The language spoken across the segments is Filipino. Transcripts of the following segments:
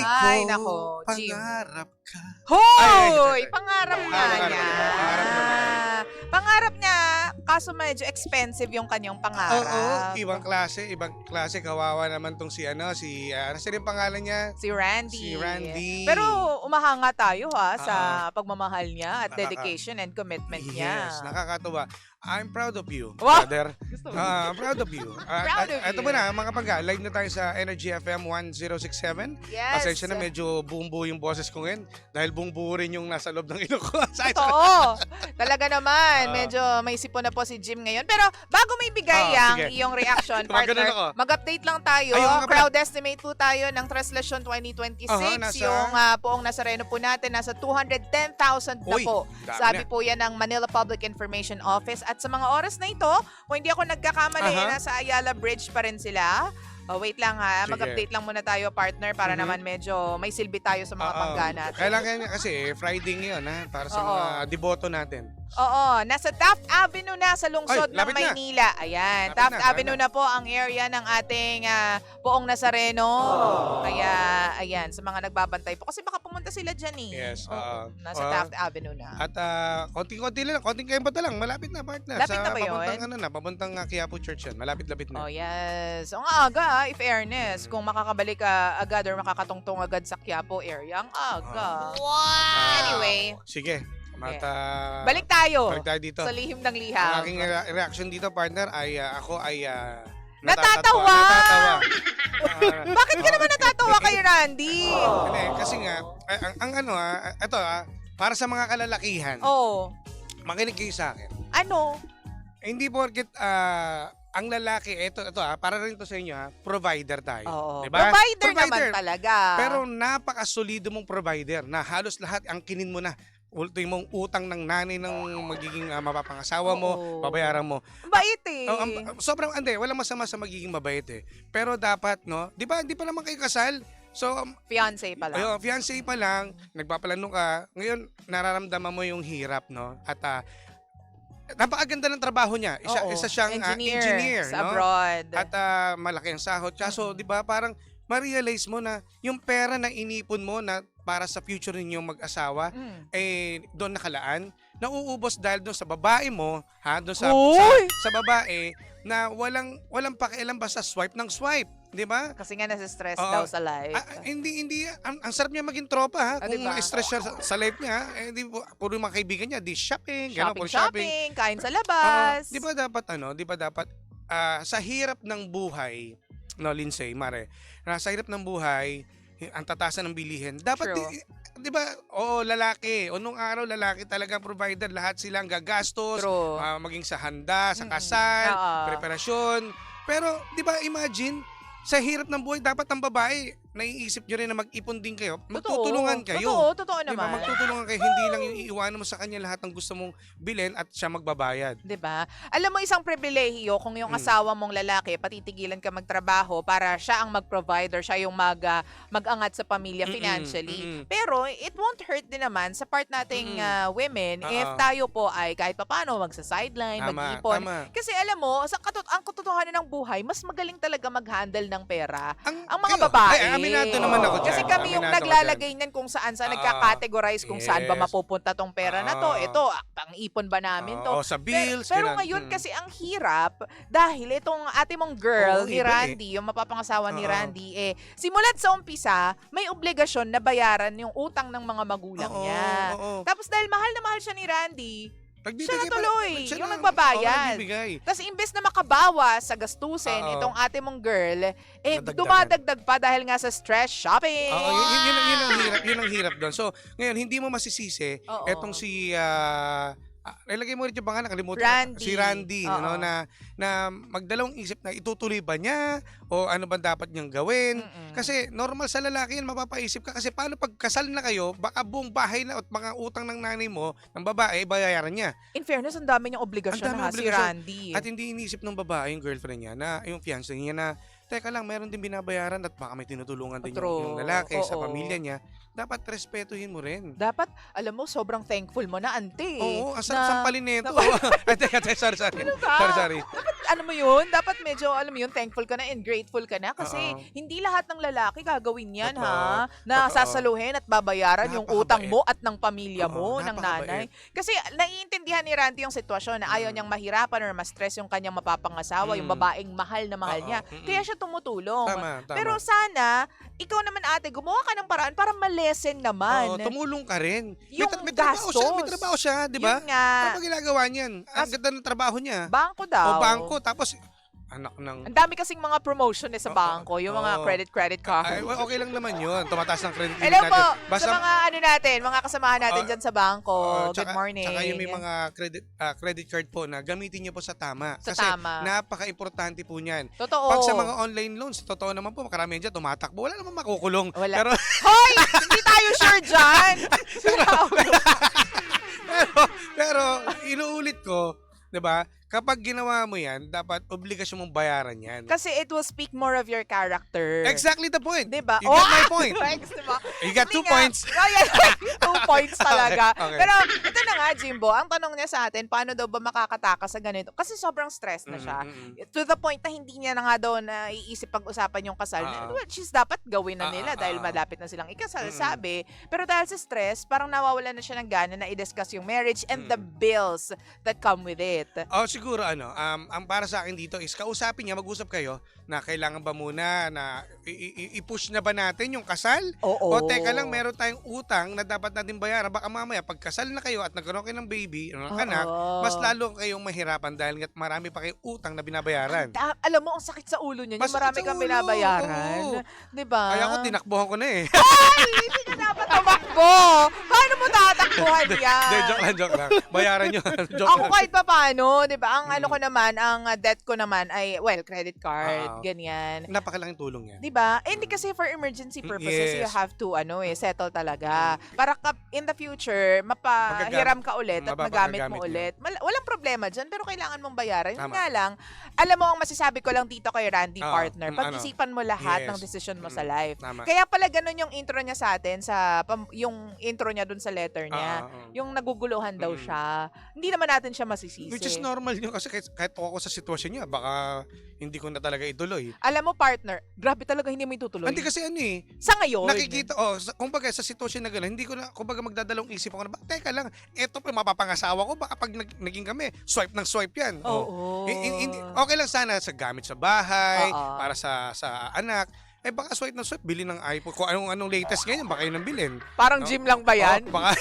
Ay, nako, Jim. pangarap ka. Hoy! Pangarap nga Pangarap niya. niya, pangarap naman. Pangarap niya, kaso medyo expensive yung kanyang Oo, pangarap. ibang klase, kawawa naman tong si ano sino yung pangalan niya? Si Randy. Si Randy. Pero umahanga tayo sa Oo. pagmamahal niya at Nakaka- dedication and commitment niya. Yes, nakakatuwa. I'm proud of you, Wow! brother. Gusto mo? Proud of you. Proud of Ito you. mo na, mga pangga, live na tayo sa Energy FM 1067. Yes. Pasensya na, medyo buong-buo yung boses ko ngayon dahil buong-buo rin yung nasa loob ng ilong ko. Totoo. Talaga naman, Ah. medyo may sipon na po si Jim ngayon. Pero bago may bigay ang sige. iyong reaction, Gumaganon ako. partner, mag-update lang tayo. Ayun nga pala. Crowd estimate po tayo ng Translation 2026. Nasa- Yung Poong Nazareno po natin, nasa 210,000 na Uy, po. dami Sabi na. po yan ng Manila Public Information Office. At sa mga oras na ito, kung hindi ako nagkakamali, nasa Ayala Bridge pa rin sila. Wait lang ha, Sige. mag-update lang muna tayo, partner, para naman medyo may silbi tayo sa mga pangga natin. Kailangan niya kasi Friday ngayon para sa Oo. mga deboto natin. Oo, nasa Taft Avenue na sa lungsod Ay, ng lapit na. Maynila. Ayan, Lapit Taft na, Avenue na po ang area ng ating Poong Nazareno. Kaya, ayan, sa mga nagbabantay po. Kasi baka pumunta sila dyan eh. Yes, Oo, nasa Oo. Taft Avenue na. At konting-konti lang, konting kembota lang, malapit na partner. Lapit sa na ba yun? papuntang papuntang Quiapo Church yan. Malapit-lapit na. Oh, yes. Ang aga, if fairness. Kung makakabalik ka agad or makakatungtong agad sa Quiapo area, ang aga. Anyway, Sige. balik tayo Balik tayo dito. sa lihim ng Ang liham. aking reaction dito, partner, ay ako ay Natatawa! Natatawa. Bakit ka naman natatawa kay Randy? Hindi, kasi nga, ang ano ito para sa mga kalalakihan, Oh, makinig kayo sa akin. ano? Hindi porket ang lalaki, ito para rin to sa inyo provider tayo. Oo. Diba? Provider naman talaga. Pero napakasolido mong provider na halos lahat ang kinin mo na. Ultimo mong utang ng nanay ng magiging mapapangasawa mo, Oo. babayaran mo. Bait eh. Sobrang walang masama sa magiging mabait eh. Pero dapat, no, di ba, hindi pa naman kayo kasal? So, Fiancé pala. ayun, fiancé pa lang, nagpaplano ka, ngayon nararamdaman mo yung hirap, no? At napakaganda ng trabaho niya. Oo. Isa siyang engineer, sa no? abroad. At malaki ang sahod. Kaso, di ba, parang ma-realize mo na yung pera na inipon mo na para sa future ninyong mag-asawa, doon nakalaan, nauubos dahil doon sa babae mo, doon sa babae na walang pakialam basta swipe ng swipe, di ba? Kasi nga nasa-stress Oo. daw sa life. Hindi, ang sarap niya maging tropa kung diba? stress siya sa life niya, di puro yung mga kaibigan niya, di shopping, gano'n, puro Shopping, kain sa labas. di ba dapat sa hirap ng buhay, no, Lindsay, Mare, sa hirap ng buhay, ang tatasan ng bilihin, dapat True. di ba, lalaki, nung araw lalaki talaga ang provider, lahat silang gagastos, True. maging sa handa, sa kasal, Oo. preparasyon. Pero, di ba, imagine, sa hirap ng buhay, dapat ang babae, naiisip nyo rin na mag-ipon din kayo, magtutulungan kayo. Totoo Di ba, naman. magtutulungan kayo, hindi lang yung iiwanan mo sa kanya lahat ng gusto mong bilhin at siya magbabayad. 'Di ba? Alam mo isang pribilehiyo kung yung asawa mong lalaki patitigilan ka magtrabaho para siya ang mag-provider, siya yung mag-angat sa pamilya financially. Pero it won't hurt din naman sa part nating women if tayo po ay kahit papaano magsa-sideline, mag-ipon. Tama. Kasi alam mo, ang katotohanan ng buhay, mas magaling talaga mag-handle ng pera ang mga kayo, babae. aminado naman ako dyan. Kasi kami yung Aminado ako naglalagay niyan kung saan nagka-categorize kung saan ba yes. mapupunta tong pera na to. Ito, pang-ipon ba namin to? Sa bills. Pero ganun. ngayon kasi ang hirap dahil itong ate mong girl Oo, ni iba Randy, yung mapapangasawa ni Randy, simulat sa umpisa, may obligasyon na bayaran yung utang ng mga magulang niya. Oo. Tapos dahil mahal na mahal siya ni Randy, siya na Nagbibigay tuloy, siya yung na- nagbabayad. nagbibigay. Tapos imbes na makabawas sa gastusin Oo. itong ate mong girl, Nadagdagan. dumadagdag pa dahil nga sa stress shopping. Oo, yun ang hirap doon. So, ngayon, hindi mo masisisi Oo. etong si ilagay mo rin yung pangalan, nakalimutan ko. Randy. Si Randy, Oo. no, na magdalawang isip na itutuloy ba niya o ano ba dapat niyang gawin. Kasi normal sa lalaki yan, mapapaisip ka. Kasi paano pag kasal na kayo, baka buong bahay na at mga utang ng nanay mo, ng babae, bayaran niya. In fairness, ang dami niyang obligasyon Ang na daming si obligasyon. Randy. At hindi iniisip ng babae, yung girlfriend niya, na yung fiancé niya teka lang, meron din binabayaran at baka may tinutulungan din True. yung lalaki sa Oo. pamilya niya. Dapat respetuhin mo rin. Dapat, alam mo, sobrang thankful mo na, ante. Oo, na- sampalin nito. Ay, teka, sorry. ba? Sorry. Ano mo yun? Dapat medyo, alam mo yun, thankful ka na and grateful ka na kasi Oo. hindi lahat ng lalaki gagawin yan, Totoo. ha? Na Totoo. sasaluhin at babayaran yung Napakabait. utang mo at ng pamilya mo, Oo, ng napakabait. nanay. Kasi naiintindihan ni Randy yung sitwasyon na ayaw niyang mahirapan or ma-stress yung kanyang mapapangasawa, yung babaeng mahal na mahal Oo, niya. Kaya siya tumutulong. Tama. Pero sana, ikaw naman ate, gumawa ka ng paraan para malesen naman. Oo, tumulong ka rin. Yung may trabaho siya, may gastos. trabaho siya, di ba? Yun nga. Ano ba ginagawa niyan? Ang ganda ng trabaho niya. Bangko daw. O bangko, tapos anak ng... Ang dami kasing mga promotion sa Oo, bangko, yung mga oo. credit Ay, card. okay lang naman yun. Tumataas ng credit limit Hello po natin. sa mga ano natin, mga kasamahan natin Oo, dyan sa bangko. Good tsaka- morning. Tsaka yung may mga credit card po na gamitin niyo po sa tama. Sa Kasi tama. napaka-importante po niyan. Totoo. Pag sa mga online loans, totoo naman po, karamihan dyan tumatakbo. Wala naman makukulong. Wala. Pero, Hoy! Hindi tayo sure dyan! pero inuulit ko, 'di ba? Kapag ginawa mo 'yan, dapat obligasyon mong bayaran 'yan. Kasi it will speak more of your character. Exactly the point. Diba? You got my point. Thanks, diba? You got 2 Hindi nga. points. Oh, yeah. 2 points talaga. Okay. Pero ito na nga, Jimbo, ang tanong niya sa atin, paano daw ba makakatakas sa ganito? Kasi sobrang stress na siya. To the point na hindi niya na nga daw naiisip pag-usapan yung kasal. Which is dapat gawin na nila dahil malapit na silang ikasal, sabi. Pero dahil sa stress, parang nawawalan na siya ng gana na i-discuss yung marriage and the bills that come with it. Oh, siguro ang para sa akin dito is kausapin niya, mag-usap kayo na kailangan ba muna na i-push na ba natin yung kasal? Oo. O teka lang, meron tayong utang na dapat natin bayaran. Baka mamaya pag kasal na kayo at nagkaroon kayo ng baby, ng anak, mas lalo kayong mahirapan dahil nga't marami pa kayong utang na binabayaran. Alam mo, ang sakit sa ulo niya. Yung Masakit marami sa kang ulo, binabayaran. oo. Diba? Kaya ako tinakbuhan ko na eh. Hindi ka dapat tumakbo. Paano mo tatakbuhan yan? Joke lang. Bayaran nyo. Joke Ako lang. kahit pa paano, di ba? Ang ano ko naman, ang debt ko naman ay, well, credit card, ganyan. Napakalaking tulong yan. Di ba? Eh, hindi kasi for emergency purposes, you Yes. have to, settle talaga. Para in the future, mapahiram ka ulit at magamit mo ulit. Walang problema dyan, pero kailangan mong bayaran. Yun Tama. nga lang, alam mo, ang masasabi ko lang dito kay Randy, Oo, partner, pag-isipan mo lahat Yes. ng desisyon mo sa life. Tama. Kaya pala ganun yung intro niya sa atin, yung intro niya dun sa letter niya. Yung naguguluhan daw siya. Hindi naman natin siya masisisi. Which is normal yun kasi kahit ako sa sitwasyon niya, baka hindi ko na talaga ituloy. Alam mo, partner, grabe talaga hindi mo itutuloy. Hindi kasi Sa ngayon. nakikita, kumbaga sa sitwasyon na gano'n, hindi ko na, kumbaga magdadalong isip ako na, teka lang, eto pa mapapangasawa ko, baka pag naging kami, swipe ng swipe yan. Oo. Okay lang sana sa gamit sa bahay, Oo. para sa anak. Baka swipe ng swipe, bili ng iPhone. Kung anong latest ngayon, baka yun ang bilhin. Parang gym lang ba yan? Baka,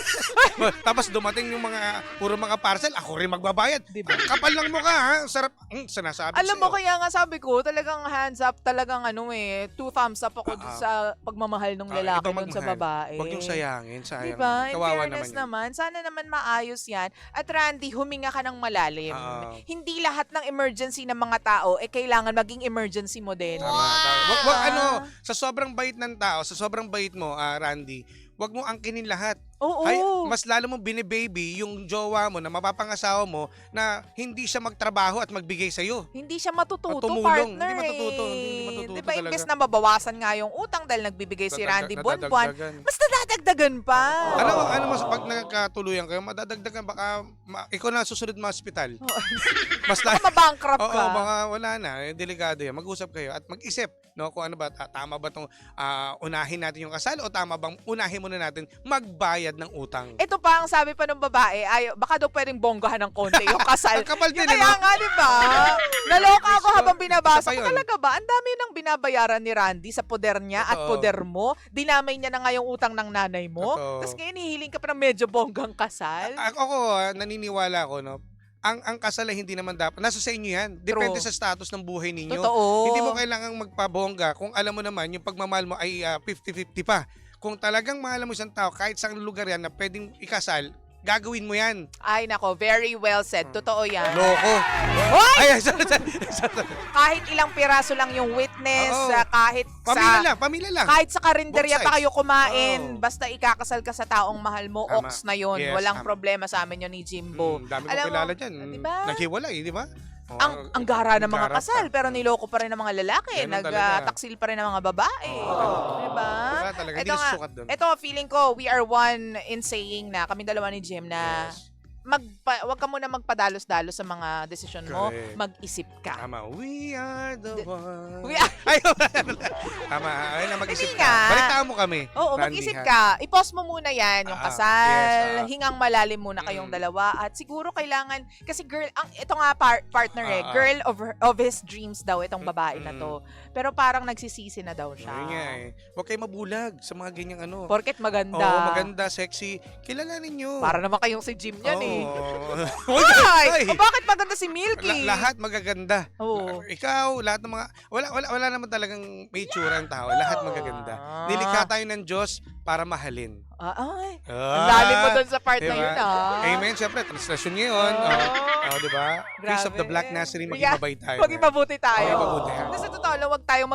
tapos dumating yung puro mga parcel, ako rin magbabayad. Diba? Kapal lang mo ka, ha? Sarap. Sinasabi Alam mo, sa'yo. kaya nga sabi ko, talagang hands up, talagang 2 thumbs up ako sa pagmamahal ng lalaki ito dun sa magmahal. babae. Huwag yung sayangin, sayang. Diba? In Kawawa fairness naman yun. sana naman maayos yan. At Randy, huminga ka ng malalim. Hindi lahat ng emergency ng mga tao, kailangan maging emergency mo din. Tama. Wag sa sobrang bait ng tao, sa sobrang bait mo, Randy, wag mo angkinin lahat. Oo. Ay, mas lalo mo binibaby yung jowa mo na mapapangasawa mo na hindi siya magtrabaho at magbigay sa'yo. Hindi siya matututo, Tumulong. partner. Hindi matututo. Hindi matututo Diba, talaga. imbes na mabawasan nga yung utang dahil nagbibigay si Randy buwan-buwan, Nadadagdagan. mas nadadagdagan pa. Ano mas pag nagkatuluyan kayo, madadagdagan baka ikaw na susunod ma hospital. Mas Baka mabankrupt Oo, ka. baka wala na. Delikado yan. Mag-usap kayo at mag-isip, no, kung ano ba, tama ba itong unahin natin yung kasal o tama bang unahin muna natin magbayad ng utang. Ito pa ang sabi pa ng babae, baka daw pwedeng bonggahan ng konti yung kasal. Ang kapal din, Kaya ano? nga, di ba? Naloka ako habang binabasa Isa pa ko. yun. Talaga ba? Ang dami nang binabayaran ni Randy sa poder niya at Totoo. poder mo. Dinamay niya na nga yung utang ng nanay mo. Totoo. Tapos ngayon, hihiling ka pa ng medyo bonggang kasal. Ako, naniniwala ako, no, ang kasal ay hindi naman dapat. Nasa sa inyo yan. Depende True. sa status ng buhay ninyo. Totoo. Hindi mo kailangang magpabongga kung alam mo naman yung pagmamahal mo ay 50-50 pa. Kung talagang mahal mo isang tao, kahit sa lugar yan na pwedeng ikasal, gagawin mo yan. Ay, nako. Very well said. Totoo yan. Loko. Hoy! Ay, Kahit ilang piraso lang yung witness, Oo. kahit pamilya lang. kahit sa karinderya Both pa sides. kayo kumain, Oo. basta ikakasal ka sa taong mahal mo, Tama. ox na yon. Yes, Walang tama. problema sa amin yun ni Jimbo. Dami ko Alam mo, kilala dyan. diba? Naghiwalay, di ba? ang gara ng mga gara kasal, pa. pero niloko pa rin ng mga lalaki. Ganun talaga. Nagtaksil pa rin ng mga babae. Diba? Wala talaga, hindi Ito ka nga, susukat doon. ito, feeling ko, we are one in saying na, kami dalawa ni Jim, na Yes. wag ka muna magpadalos-dalos sa mga desisyon mo. Correct. Mag-isip ka. Tama, we are the one. We are- Ay, tama, ayun na mag-isip Hindi ka. nga. Balitaan mo kami. Oo, Randy, mag-isip ha? ka. I-pause mo muna yan, yung kasal. yes, Hingang malalim muna kayong dalawa. At siguro kailangan, kasi girl, ito nga partner girl of his dreams daw itong babae na to. Pero parang nagsisisi na daw siya. Ayun nga eh. Huwag kayo mabulag sa mga ganyang ano. Porket maganda. Oo, maganda, sexy. Kilalanin nyo. Para naman kayong si Jim yan eh. Ay! O bakit maganda si Milky? Lahat magaganda. Oo. Ikaw, lahat ng mga wala naman talagang may itsura ang tao. Lahat magaganda. Nilikha tayo ng Diyos para mahalin. Ay, ang lalim mo dun sa part na Diba? yun ah. Amen. Siyempre, translation ngayon. Di ba? Face of the Grabe. Black Nazarene, maging Yeah. mabay tayo. Maging mabuti tayo. Maging mabuti. Kasi sa totoo lang, wag tayong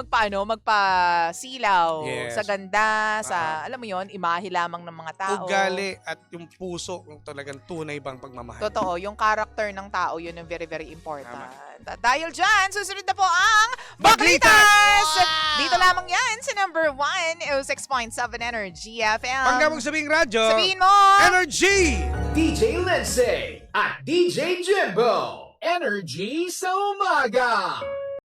magpasilaw Yes. sa ganda, sa, alam mo yon, imahe lamang ng mga tao. Ugali at yung puso, yung talagang tunay bang pagmamahal. Totoo, yung character ng tao, yun ang very, very important. At dahil dyan, susunod na po ang Baglitas! Dito lamang yan sa number 1, 6.7 Energy FM. Pag mong sabing radyo, Sabihin mo! Energy! DJ Lindsay at DJ Jimbo. Energy sa umaga.